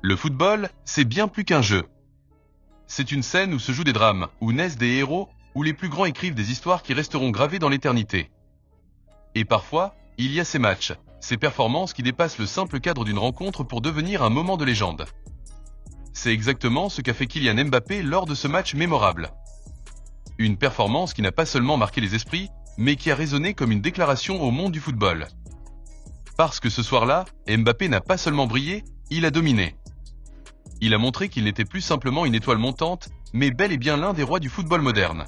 Le football, c'est bien plus qu'un jeu. C'est une scène où se jouent des drames, où naissent des héros, où les plus grands écrivent des histoires qui resteront gravées dans l'éternité. Et parfois, il y a ces matchs, ces performances qui dépassent le simple cadre d'une rencontre pour devenir un moment de légende. C'est exactement ce qu'a fait Kylian Mbappé lors de ce match mémorable. Une performance qui n'a pas seulement marqué les esprits, mais qui a résonné comme une déclaration au monde du football. Parce que ce soir-là, Mbappé n'a pas seulement brillé, il a dominé. Il a montré qu'il n'était plus simplement une étoile montante, mais bel et bien l'un des rois du football moderne.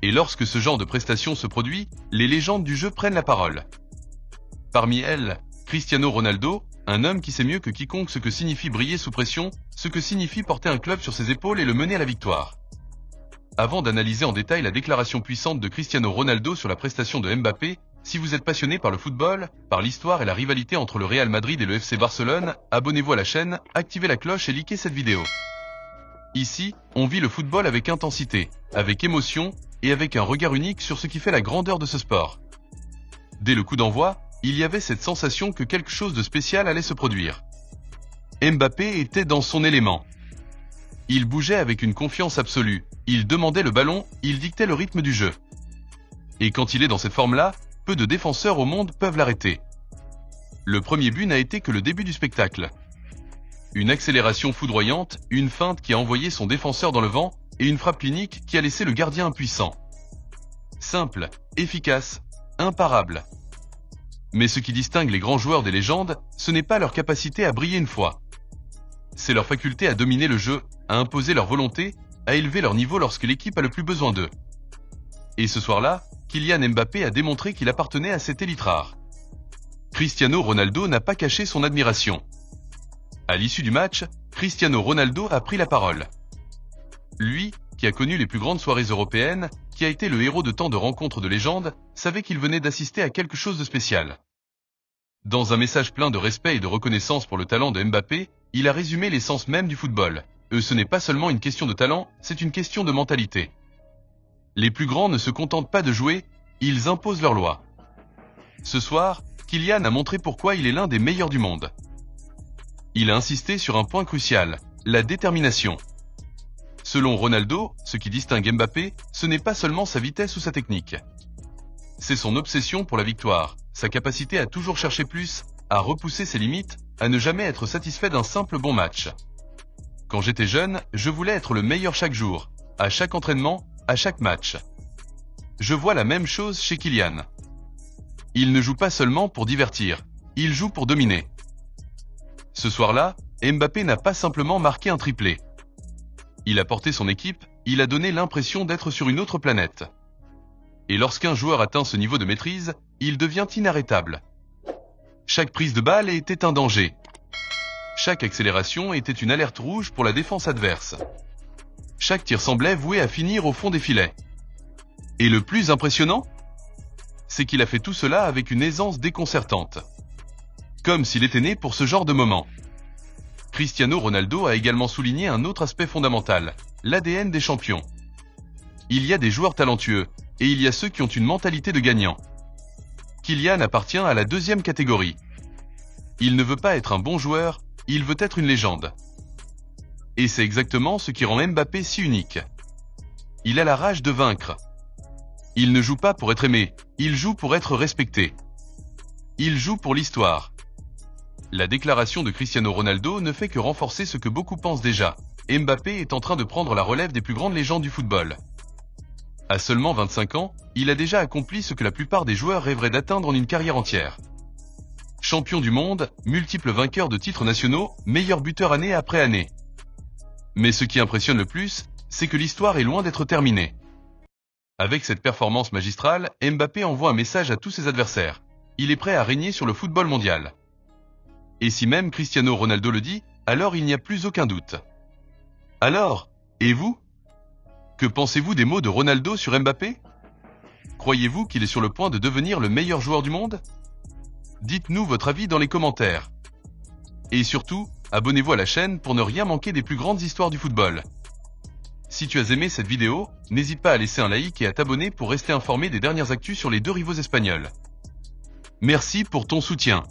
Et lorsque ce genre de prestation se produit, les légendes du jeu prennent la parole. Parmi elles, Cristiano Ronaldo, un homme qui sait mieux que quiconque ce que signifie briller sous pression, ce que signifie porter un club sur ses épaules et le mener à la victoire. Avant d'analyser en détail la déclaration puissante de Cristiano Ronaldo sur la prestation de Mbappé, si vous êtes passionné par le football, par l'histoire et la rivalité entre le Real Madrid et le FC Barcelone, abonnez-vous à la chaîne, activez la cloche et likez cette vidéo. Ici, on vit le football avec intensité, avec émotion et avec un regard unique sur ce qui fait la grandeur de ce sport. Dès le coup d'envoi, il y avait cette sensation que quelque chose de spécial allait se produire. Mbappé était dans son élément. Il bougeait avec une confiance absolue, il demandait le ballon, il dictait le rythme du jeu. Et quand il est dans cette forme-là, peu de défenseurs au monde peuvent l'arrêter. Le premier but n'a été que le début du spectacle. Une accélération foudroyante, une feinte qui a envoyé son défenseur dans le vent, et une frappe clinique qui a laissé le gardien impuissant. Simple, efficace, imparable. Mais ce qui distingue les grands joueurs des légendes, ce n'est pas leur capacité à briller une fois. C'est leur faculté à dominer le jeu, à imposer leur volonté, à élever leur niveau lorsque l'équipe a le plus besoin d'eux. Et ce soir-là, Kylian Mbappé a démontré qu'il appartenait à cette élite rare. Cristiano Ronaldo n'a pas caché son admiration. À l'issue du match, Cristiano Ronaldo a pris la parole. Lui, qui a connu les plus grandes soirées européennes, qui a été le héros de tant de rencontres de légende, savait qu'il venait d'assister à quelque chose de spécial. Dans un message plein de respect et de reconnaissance pour le talent de Mbappé, il a résumé l'essence même du football. Ce n'est pas seulement une question de talent, c'est une question de mentalité. Les plus grands ne se contentent pas de jouer, ils imposent leur loi. Ce soir, Kylian a montré pourquoi il est l'un des meilleurs du monde. Il a insisté sur un point crucial, la détermination. Selon Ronaldo, ce qui distingue Mbappé, ce n'est pas seulement sa vitesse ou sa technique. C'est son obsession pour la victoire, sa capacité à toujours chercher plus, à repousser ses limites, à ne jamais être satisfait d'un simple bon match. Quand j'étais jeune, je voulais être le meilleur chaque jour, à chaque entraînement, à chaque match. Je vois la même chose chez Kylian. Il ne joue pas seulement pour divertir, il joue pour dominer. Ce soir-là, Mbappé n'a pas simplement marqué un triplé. Il a porté son équipe, il a donné l'impression d'être sur une autre planète. Et lorsqu'un joueur atteint ce niveau de maîtrise, il devient inarrêtable. Chaque prise de balle était un danger. Chaque accélération était une alerte rouge pour la défense adverse. Chaque tir semblait voué à finir au fond des filets. Et le plus impressionnant, c'est qu'il a fait tout cela avec une aisance déconcertante. Comme s'il était né pour ce genre de moment. Cristiano Ronaldo a également souligné un autre aspect fondamental, l'ADN des champions. Il y a des joueurs talentueux, et il y a ceux qui ont une mentalité de gagnant. Kylian appartient à la deuxième catégorie. Il ne veut pas être un bon joueur, il veut être une légende. Et c'est exactement ce qui rend Mbappé si unique. Il a la rage de vaincre. Il ne joue pas pour être aimé, il joue pour être respecté. Il joue pour l'histoire. La déclaration de Cristiano Ronaldo ne fait que renforcer ce que beaucoup pensent déjà. Mbappé est en train de prendre la relève des plus grandes légendes du football. À seulement 25 ans, il a déjà accompli ce que la plupart des joueurs rêveraient d'atteindre en une carrière entière. Champion du monde, multiple vainqueur de titres nationaux, meilleur buteur année après année. Mais ce qui impressionne le plus, c'est que l'histoire est loin d'être terminée. Avec cette performance magistrale, Mbappé envoie un message à tous ses adversaires. Il est prêt à régner sur le football mondial. Et si même Cristiano Ronaldo le dit, alors il n'y a plus aucun doute. Alors, et vous? Que pensez-vous des mots de Ronaldo sur Mbappé? Croyez-vous qu'il est sur le point de devenir le meilleur joueur du monde? Dites-nous votre avis dans les commentaires. Et surtout, abonnez-vous à la chaîne pour ne rien manquer des plus grandes histoires du football. Si tu as aimé cette vidéo, n'hésite pas à laisser un like et à t'abonner pour rester informé des dernières actus sur les deux rivaux espagnols. Merci pour ton soutien.